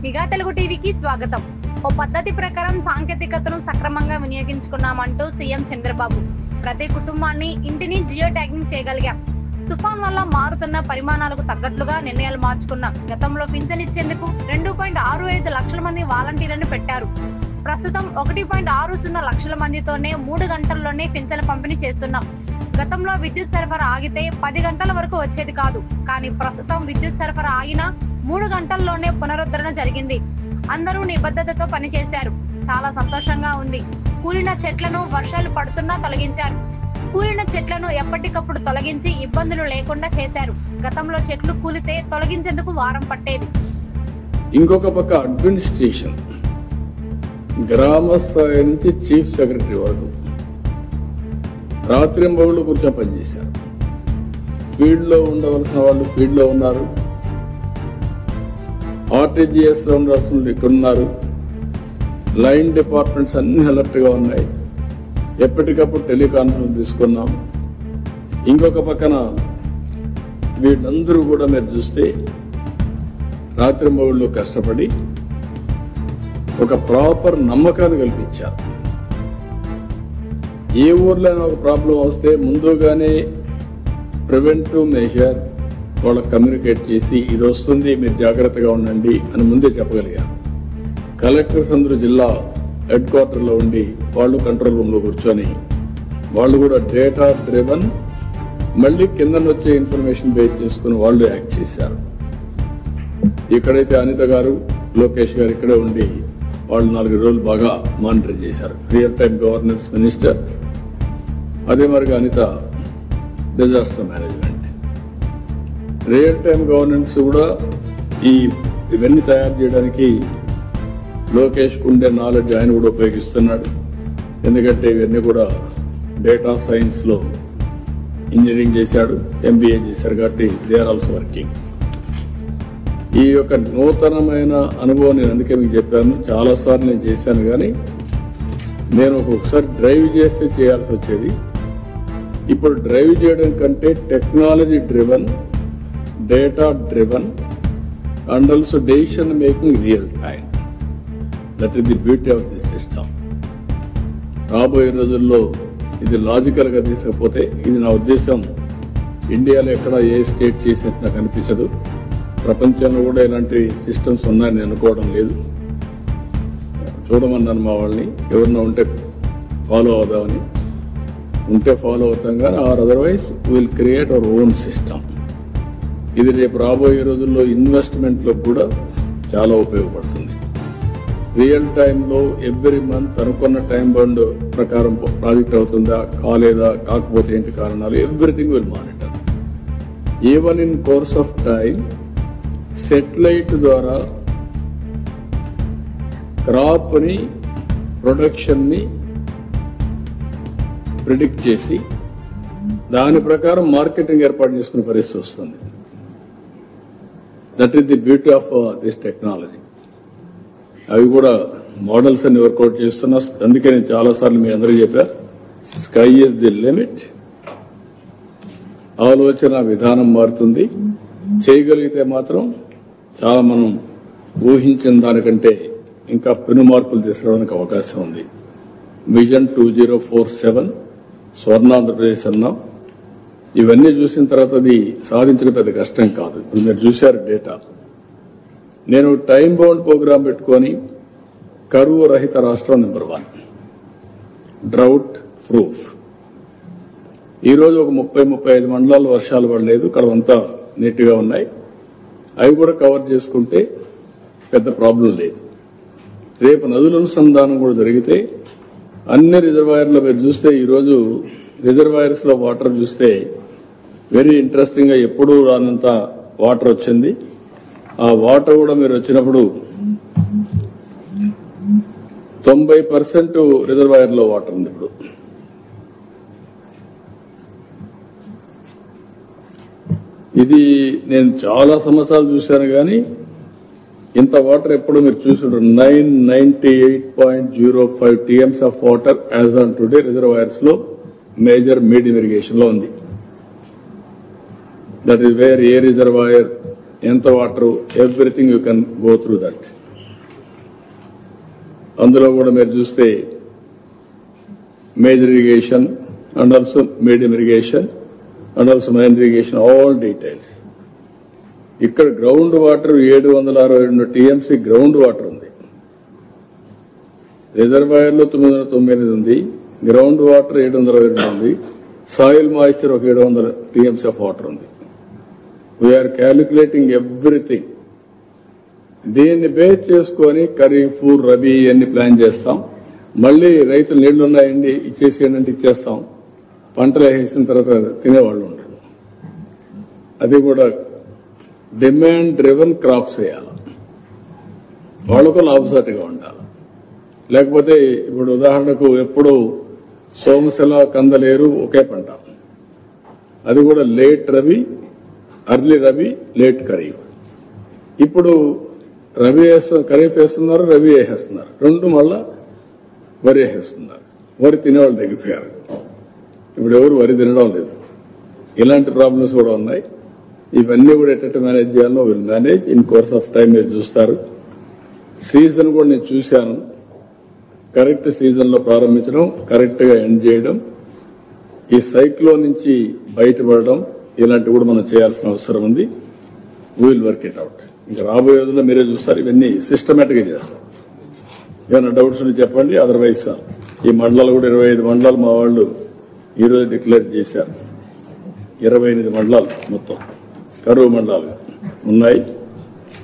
నిఘా తెలుగు టీవీకి స్వాగతం. ఓ పద్ధతి ప్రకారం సాంకేతికతను సక్రమంగా వినియోగించుకున్నామంటూ సీఎం చంద్రబాబు ప్రతి కుటుంబాన్ని ఇంటిని జియో ట్యాగింగ్ చేయగలిగాం. తుఫాన్ వల్ల మారుతున్న పరిమాణాలకు తగ్గట్లుగా నిర్ణయాలు మార్చుకున్నాం. గతంలో పింఛన్ ఇచ్చేందుకు 2.65 లక్షల మంది వాలంటీర్లను పెట్టారు. ప్రస్తుతం 1.60 లక్షల మందితోనే 3 గంటల్లోనే పింఛన్ పంపిణీ చేస్తున్నాం. గతంలో విద్యుత్ సరఫరా ఆగితే 10 గంటల వరకు వచ్చేది కాదు. కానీ ప్రస్తుతం విద్యుత్ సరఫరా ఆగినా 3 గంటల్లోనే పునరుద్ధరణ జరిగింది. అందరూ నిబద్ధతతో పనిచేశారు. చాలా సంతోషంగా ఉంది. కూలిన చెట్లను వర్షాలు పడుతున్నా తొలగించారు. కూలిన చెట్లను ఎప్పటికప్పుడు తొలగించి ఇబ్బందులు లేకుండా చేశారు. గతంలో చెట్లు కూలితే తొలగించేందుకు వారం పట్టేది. ఇంకొక పక్క అడ్మినిస్ట్రేషన్ గ్రామ స్థాయి నుంచి చీఫ్ సెక్రటరీ వరకు రాత్రింబవళ్లు కూర్చొని పనిచేశారు. ఫీల్డ్ లో ఉండవలసిన వాళ్ళు ఫీల్డ్ లో ఉన్నారు. ఆర్టీజీఎస్ లో ఉండాల్సిన వాళ్ళు ఇక్కడ ఉన్నారు. లైన్ డిపార్ట్మెంట్స్ అన్ని అలర్ట్ గా ఉన్నాయి. ఎప్పటికప్పుడు టెలికాన్ఫరెన్స్ తీసుకున్నాం. ఇంకొక పక్కన వీళ్ళందరూ కూడా మీరు చూస్తే రాత్రింబవళ్లు కష్టపడి ఒక ప్రాపర్ నమ్మకాన్ని కల్పించారు. ఏ ఊర్లో ఒక ప్రాబ్లం వస్తే ముందుగానే ప్రివెంటివ్ మెజర్ వాళ్ళకి కమ్యూనికేట్ చేసి ఇది వస్తుంది మీరు జాగ్రత్తగా ఉండండి అని ముందే చెప్పగలిగారు. కలెక్టర్స్ అందరూ జిల్లా హెడ్ క్వార్టర్ లో ఉండి వాళ్ళు కంట్రోల్ రూమ్ లో కూర్చొని వాళ్ళు కూడా డేటా డ్రివన్ మళ్లీ కింద వచ్చే ఇన్ఫర్మేషన్ బేస్ చేసుకుని వాళ్ళు యాక్ట్ చేశారు. ఇక్కడైతే అనిత గారు లోకేష్ గారు ఇక్కడే ఉండి వాళ్ళు 4 రోజులు బాగా మానిటర్ చేశారు. రియల్ టైం గవర్నెన్స్ మినిస్టర్, అదే మరిగా Anitha disaster management. Real time governance కూడా ఇవన్నీ తయారు చేయడానికి లోకేష్ ఉండే నాలెడ్జ్ ఆయన కూడా ఉపయోగిస్తున్నాడు. ఎందుకంటే ఇవన్నీ కూడా డేటా సైన్స్ లో ఇంజనీరింగ్ చేశాడు, ఎంబీఏ చేశారు కాబట్టి దే ఆర్ ఆల్సో వర్కింగ్. ఈ యొక్క నూతనమైన అనుభవం నేను అందుకే మీకు చెప్పాను. చాలా సార్లు నేను చేశాను, కానీ నేను ఒక్కొక్కసారి డ్రైవ్ చేస్తే చేయాల్సి వచ్చేది. ఇప్పుడు డ్రైవ్ చేయడం కంటే technology driven, data driven and also decision making real time. That is the beauty of this system. రాబోయే రోజుల్లో ఇది లాజికల్ గా తీసుకపోతే, ఇది నా ఉద్దేశం ఇండియాలో ఎక్కడ ఏ స్టేట్ చేసినట్టు నాకు అనిపించదు. ప్రపంచంలో కూడా ఇలాంటి సిస్టమ్స్ ఉన్నాయని అనుకోవడం లేదు. చూడమన్నాను మా వాళ్ళని, ఎవరన్నా ఉంటే ఫాలో అవుదామని. ఉంటే ఫాలో అవుతాం, కానీ or otherwise will create our own system. ఇది రేపు రాబోయే రోజుల్లో ఇన్వెస్ట్మెంట్ లో కూడా చాలా ఉపయోగపడుతుంది. రియల్ టైంలో ఎవ్రీ మంత్ అనుకున్న టైం బౌండ్ ప్రకారం ప్రాజెక్ట్ అవుతుందా కాలేదా, కాకపోతే ఏంటి కారణాలు, everything will monitor. Even in course of time satellite ద్వారా క్రాప్ ని, ప్రొడక్షన్ ని ప్రిడిక్ట్ చేసి దాని ప్రకారం మార్కెటింగ్ ఏర్పాటు చేసుకునే పరిస్థితి వస్తుంది. That is the beauty of this technology. అవి కూడా మోడల్స్ అన్ని వర్కౌట్ చేస్తున్నా. అందుకే నేను చాలా సార్లు మీ అందరూ చెప్పా, స్కై ఈజ్ ది లిమిట్. ఆలోచన విధానం మారుతుంది. చేయగలిగితే మాత్రం చాలా మనం ఊహించిన దానికంటే ఇంకా పెను మార్పులు తీసుకురావడానికి అవకాశం ఉంది. విజన్ 2047 స్వర్ణాంధ్రప్రదేశ్ అన్నాం. ఇవన్నీ చూసిన తర్వాత అది సాధించడం పెద్ద కష్టం కాదు. ఇప్పుడు మీరు చూశారు డేటా. నేను టైం బౌండ్ ప్రోగ్రాం పెట్టుకొని కరువు రహిత రాష్ట్రం నెంబర్ 1, డ్రౌట్ ప్రూఫ్. ఈరోజు ఒక 30-35 మండలాలు వర్షాలు పడలేదు, కడవంతా నీట్ గా ఉన్నాయి. అవి కూడా కవర్ చేసుకుంటే పెద్ద ప్రాబ్లం లేదు. రేపు నదుల అనుసంధానం కూడా జరిగితే అన్ని రిజర్వాయర్లో మీరు చూస్తే ఈరోజు రిజర్వాయర్స్ లో వాటర్ చూస్తే వెరీ ఇంట్రెస్టింగ్ గా ఎప్పుడూ రానంత వాటర్ వచ్చింది. ఆ వాటర్ కూడా మీరు వచ్చినప్పుడు 90% రిజర్వాయర్ లో వాటర్ ఉంది. ఇప్పుడు ఇది నేను చాలా సంవత్సరాలు చూశాను, కానీ ఇంత వాటర్ ఎప్పుడు మీరు చూసుంటారు. 998.05 TMS of water as on today reservoirs లో మేజర్ మీడియం ఇరిగేషన్ లో ఉంది. That is where a reservoir, ఎంత water, everything you can go through that. అందులో కూడా మీరు చూస్తే major irrigation and also medium irrigation and also minor irrigation all details. ఇక్కడ ground water 762 TMC ground water ఉంది. రిజర్వాయర్లో 909 ఉంది, గ్రౌండ్ వాటర్ 722 ఉంది, సాయిల్ మాయిశ్చర్ ఒక 700 టీఎంసీ ఆఫ్ వాటర్ ఉంది. We're calculating everything. దీన్ని బేస్ చేసుకుని ఖరీఫ్ రబీ అన్ని ప్లాన్ చేస్తాం. మళ్లీ రైతులు నీళ్లున్నాయండి ఇచ్చేసేయండి అంటే ఇచ్చేస్తాం. పంటలు వేసిన తర్వాత తినేవాళ్ళు ఉండరు. అది కూడా డిమాండ్ డ్రివెన్ క్రాప్స్ వేయాలి, వాళ్లకు లాభసాటిగా ఉండాలి. లేకపోతే ఇప్పుడు ఉదాహరణకు ఎప్పుడు సోమశిల కందలేరు ఒకే పంట, అది కూడా late rabi, early rabi, late kharif. ఇప్పుడు రబీ ఖరీఫ్ వేస్తున్నారు, రబీ వేసేస్తున్నారు, రెండు మళ్ళా వరి వేసేస్తున్నారు. వరి తినేవాళ్ళు తగ్గిపోయారు, ఇప్పుడు ఎవరు వరి తినడం లేదు. ఇలాంటి ప్రాబ్లమ్స్ కూడా ఉన్నాయి. ఇవన్నీ కూడా ఎట్ట మేనేజ్ చేయాలో will manage in course of time. మీరు చూస్తారు సీజన్ కూడా నేను చూశాను. కరెక్ట్ సీజన్ లో ప్రారంభించడం, కరెక్ట్ గా ఎండ్ చేయడం, ఈ సైక్లోన్ నుంచి బయటపడడం, ఇలాంటివి కూడా మనం చేయాల్సిన అవసరం ఉంది. Will work it out. ఇంకా రాబోయే రోజుల్లో మీరే చూస్తారు, ఇవన్నీ సిస్టమేటిక్ గా చేస్తాం. ఏమైనా డౌట్స్ ఉంటే చెప్పండి. అదర్వైజ్ ఈ మండలాలు కూడా 25 మండలాలు మా వాళ్ళు ఈ రోజు డిక్లేర్ చేశారు. 28 మండలాలు మొత్తం కరువు మండలాలు ఉన్నాయి.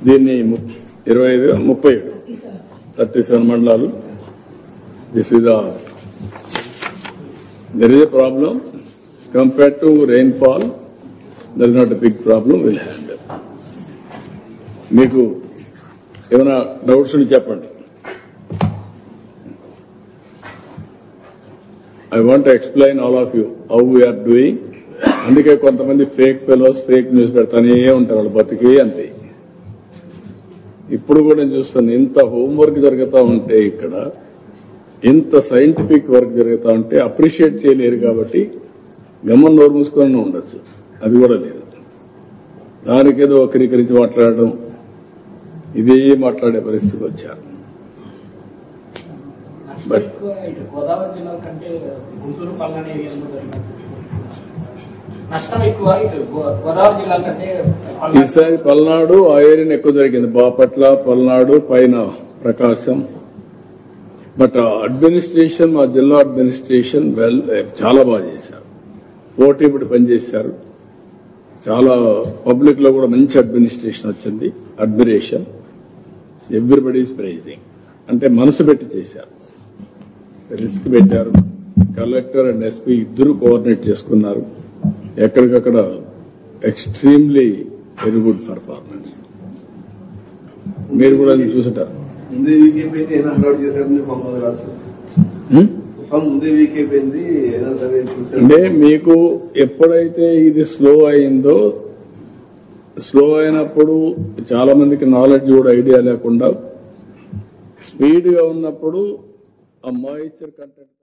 దీన్ని 37 మండలాలు. This is there is a problem compared to rainfall. There is not a big problem. Will handle. మీకు ఏమైనా డౌట్స్ ఉంటే చెప్పండి. I want to explain all of you how we are doing. అందుకే కొంతమంది ఫేక్ ఫెలోస్ ఫేక్ న్యూస్ పెడతానే ఉంటారు, వాళ్ళు బతికే అంతే. ఇప్పుడు కూడా నేను చూస్తాను, ఇంత హోంవర్క్ జరుగుతూ ఉంటే, ఇక్కడ ఇంత సైంటిఫిక్ వర్క్ జరుగుతూ ఉంటే అప్రిషియేట్ చేయలేరు. కాబట్టి గమ్మం నోరు మూసుకొని ఉండొచ్చు, అది కూడా లేదు. దానికేదో వక్రీకరించి మాట్లాడడం, ఇదే మాట్లాడే పరిస్థితికి వచ్చారు. బట్ గోదావరి జిల్లా కంటే గుంటూరు పల్నాడు ఏరియాలో నష్టం ఎక్కువ. గోదావరి జిల్లా కంటే ఈసారి పల్నాడు ఆ ఏరియాని ఎక్కువ జరిగింది. బాపట్ల, పల్నాడు, పైన ప్రకాశం. బట్ అడ్మినిస్ట్రేషన్, మా జిల్లా అడ్మినిస్ట్రేషన్ చాలా బాగా చేశారు. పోటీపడి పనిచేశారు. చాలా పబ్లిక్ లో కూడా మంచి అడ్మినిస్ట్రేషన్ వచ్చింది. Admiration, everybody is praising. అంటే మనసు పెట్టి చేశారు, రిస్క్ పెట్టారు. కలెక్టర్ అండ్ ఎస్పీ ఇద్దరు కోఆర్డినేట్ చేసుకున్నారు. ఎక్కడికక్కడ ఎక్స్ట్రీమ్లీ వెరీ గుడ్ పర్ఫార్మెన్స్. మీరు కూడా అది చూసుంటారు. అంటే మీకు ఎప్పుడైతే ఇది స్లో అయిందో, స్లో అయినప్పుడు చాలా మందికి నాలెడ్జ్ కూడా ఐడియా లేకుండా స్పీడ్ గా ఉన్నప్పుడు ఆ మాయిశ్చర్ కంటెంట్